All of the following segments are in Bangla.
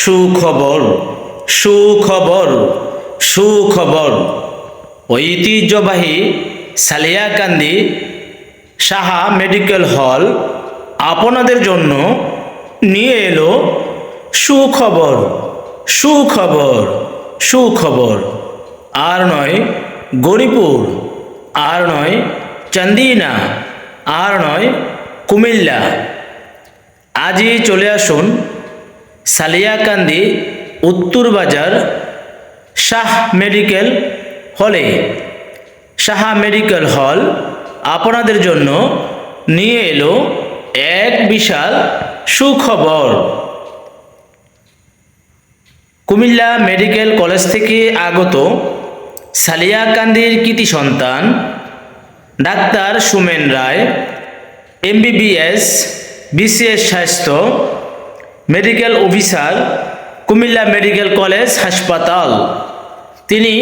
সুখবর সুখবর সুখবর। ঐতিহ্যবাহী সালিয়াকান্দি সাহা মেডিকেল হল আপনাদের জন্য নিয়ে এলো সুখবর সুখবর সুখবর। আর নয় গরিপুর, আর নয় চান্দিনা, আর নয় কুমিল্লা। আজই চলে আসুন সালিয়াকান্দি উত্তর বাজার শাহ মেডিকেল হলে। সাহা মেডিকেল হল আপনাদের জন্য নিয়ে এলো এক বিশাল সুখবর। কুমিল্লা মেডিকেল কলেজ থেকে আগত সালিয়াকান্দির কৃতি সন্তান ডাক্তার সুমেন রায়, MBBS, BCS স্বাস্থ্য, medical officer, Comilla medical college হাসপাতাল। তিনি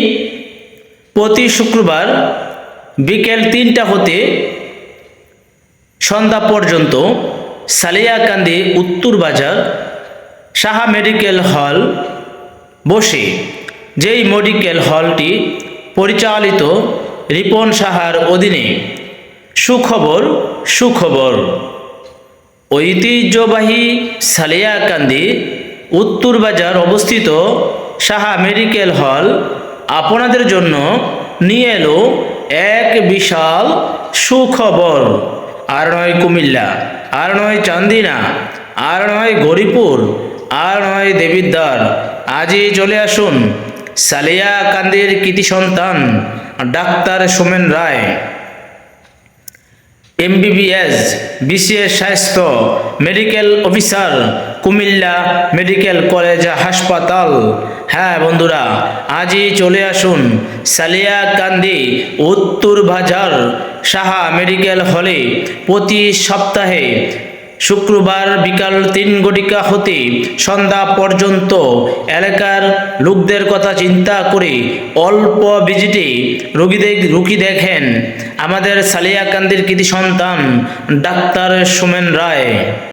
প্রতি শুক্রবার বিকেল 3টা হতে সন্ধ্যা পর্যন্ত সালিয়াকান্দি উত্তর বাজার সাহা মেডিকেল হল বসে, যেই মেডিকেল হলটি পরিচালিত রিপন সাহার অধীনে। সুখবর সুখবর। ঐতিহ্যবাহী সালিয়াকান্দি উত্তর বাজার অবস্থিত সাহা মেডিকেল হল আপনাদের জন্য নিয়ে এলো এক বিশাল সুখবর। আর নয় কুমিল্লা, আর নয় চান্দিনা, আর নয় গরিপুর, আর নয় দেবিদ্বার। আজই চলে আসুন সালিয়াকান্দির কৃতি সন্তান ডাক্তার সুমেন রায়, MBBS, BCS স্বাস্থ্য, medical officer, Comilla medical college হাসপাতাল। হ্যাঁ বন্ধুরা, আজই চলে আসুন সালিয়াকান্দি উত্তর বাজার সাহা মেডিকেল হলে প্রতি সপ্তাহে শুক্রবার বিকাল 3 ঘটিকা হতে সন্ধ্যা পর্যন্ত এলাকার লোকদের কথা চিন্তা করে অল্প ভিজিটে রোগী দেখেন আমাদের সালিয়াকান্দির কৃতি সন্তান ডাক্তার সুমেন রায়।